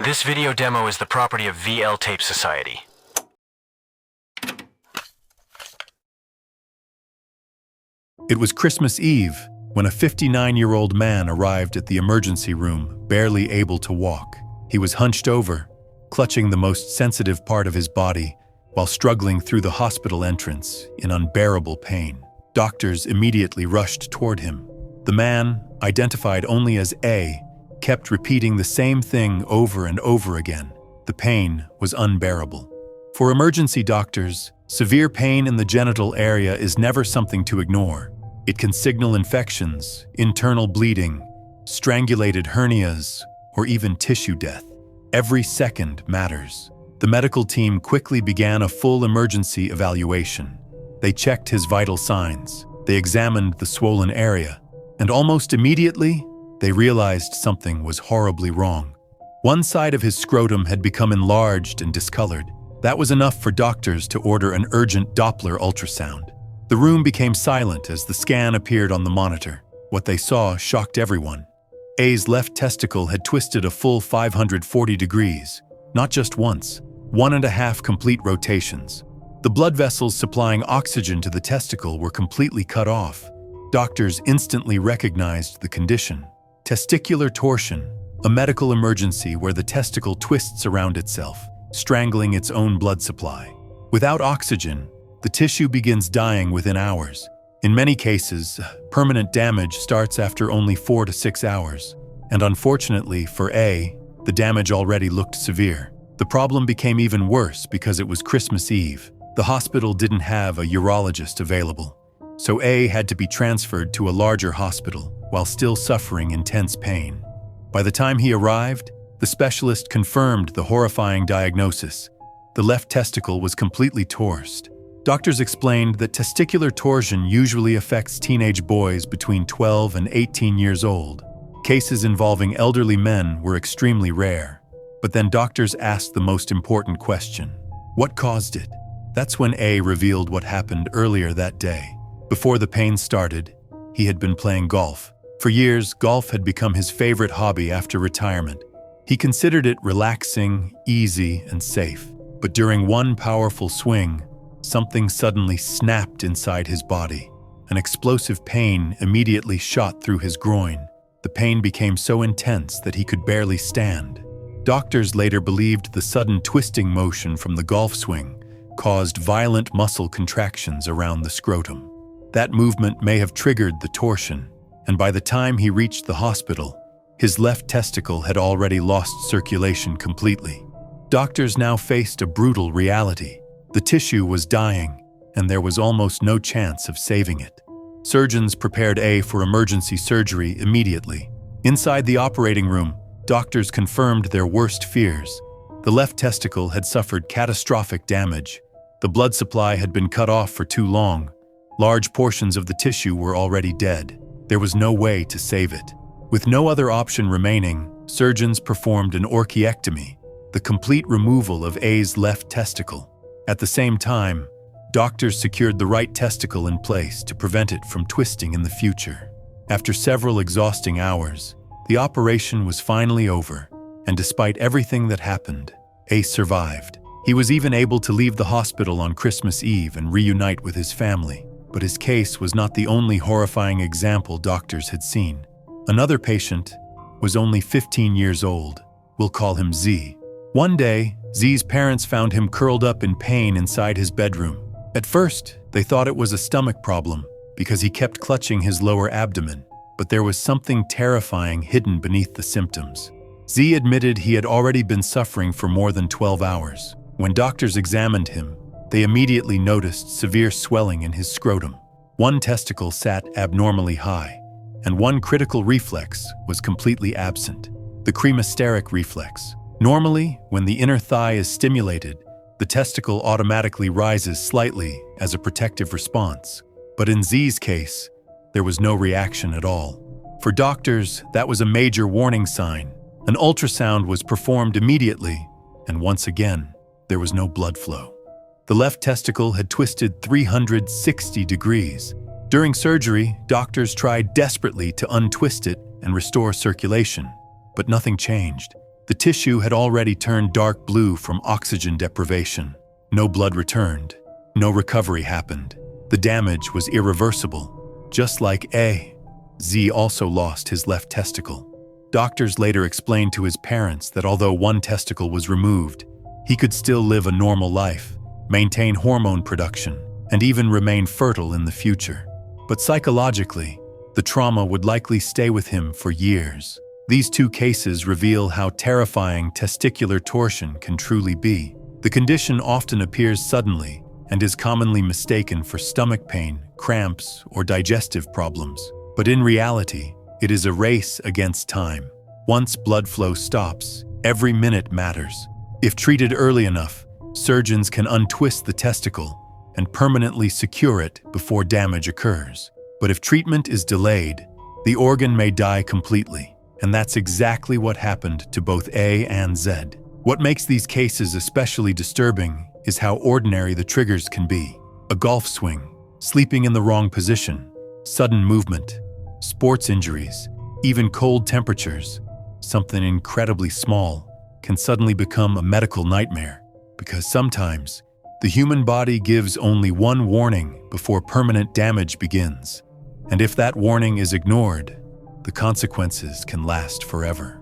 This video demo is the property of VL Tape Society. It was Christmas Eve when a 59-year-old man arrived at the emergency room, barely able to walk. He was hunched over, clutching the most sensitive part of his body, while struggling through the hospital entrance in unbearable pain. Doctors immediately rushed toward him. The man, identified only as A, kept repeating the same thing over and over again. The pain was unbearable. For emergency doctors, severe pain in the genital area is never something to ignore. It can signal infections, internal bleeding, strangulated hernias, or even tissue death. Every second matters. The medical team quickly began a full emergency evaluation. They checked his vital signs, they examined the swollen area, and almost immediately, they realized something was horribly wrong. One side of his scrotum had become enlarged and discolored. That was enough for doctors to order an urgent Doppler ultrasound. The room became silent as the scan appeared on the monitor. What they saw shocked everyone. A's left testicle had twisted a full 540 degrees, not just once, 1.5 complete rotations. The blood vessels supplying oxygen to the testicle were completely cut off. Doctors instantly recognized the condition. Testicular torsion, a medical emergency where the testicle twists around itself, strangling its own blood supply. Without oxygen, the tissue begins dying within hours. In many cases, permanent damage starts after only 4 to 6 hours. And unfortunately for A, the damage already looked severe. The problem became even worse because it was Christmas Eve. The hospital didn't have a urologist available, so A had to be transferred to a larger hospital while still suffering intense pain. By the time he arrived, the specialist confirmed the horrifying diagnosis. The left testicle was completely torsed. Doctors explained that testicular torsion usually affects teenage boys between 12 and 18 years old. Cases involving elderly men were extremely rare. But then doctors asked the most important question: what caused it? That's when A revealed what happened earlier that day. Before the pain started, he had been playing golf. For years, golf had become his favorite hobby after retirement. He considered it relaxing, easy, and safe. But during one powerful swing, something suddenly snapped inside his body. An explosive pain immediately shot through his groin. The pain became so intense that he could barely stand. Doctors later believed the sudden twisting motion from the golf swing caused violent muscle contractions around the scrotum. That movement may have triggered the torsion, and by the time he reached the hospital, his left testicle had already lost circulation completely. Doctors now faced a brutal reality. The tissue was dying, and there was almost no chance of saving it. Surgeons prepared A for emergency surgery immediately. Inside the operating room, doctors confirmed their worst fears. The left testicle had suffered catastrophic damage. The blood supply had been cut off for too long. Large portions of the tissue were already dead. There was no way to save it. With no other option remaining, surgeons performed an orchiectomy, the complete removal of A's left testicle. At the same time, doctors secured the right testicle in place to prevent it from twisting in the future. After several exhausting hours, the operation was finally over, and despite everything that happened, A survived. He was even able to leave the hospital on Christmas Eve and reunite with his family. But his case was not the only horrifying example doctors had seen. Another patient was only 15 years old. We'll call him Z. One day, Z's parents found him curled up in pain inside his bedroom. At first, they thought it was a stomach problem because he kept clutching his lower abdomen, but there was something terrifying hidden beneath the symptoms. Z admitted he had already been suffering for more than 12 hours. When doctors examined him, they immediately noticed severe swelling in his scrotum. One testicle sat abnormally high, and one critical reflex was completely absent: the cremasteric reflex. Normally, when the inner thigh is stimulated, the testicle automatically rises slightly as a protective response. But in Z's case, there was no reaction at all. For doctors, that was a major warning sign. An ultrasound was performed immediately, and once again, there was no blood flow. The left testicle had twisted 360 degrees. During surgery, doctors tried desperately to untwist it and restore circulation, but nothing changed. The tissue had already turned dark blue from oxygen deprivation. No blood returned. No recovery happened. The damage was irreversible. Just like A, Z also lost his left testicle. Doctors later explained to his parents that although one testicle was removed, he could still live a normal life, maintain hormone production, and even remain fertile in the future. But psychologically, the trauma would likely stay with him for years. These two cases reveal how terrifying testicular torsion can truly be. The condition often appears suddenly and is commonly mistaken for stomach pain, cramps, or digestive problems. But in reality, it is a race against time. Once blood flow stops, every minute matters. If treated early enough, surgeons can untwist the testicle and permanently secure it before damage occurs. But if treatment is delayed, the organ may die completely. And that's exactly what happened to both A and Z. What makes these cases especially disturbing is how ordinary the triggers can be. A golf swing, sleeping in the wrong position, sudden movement, sports injuries, even cold temperatures, something incredibly small, can suddenly become a medical nightmare. Because sometimes, the human body gives only one warning before permanent damage begins. And if that warning is ignored, the consequences can last forever.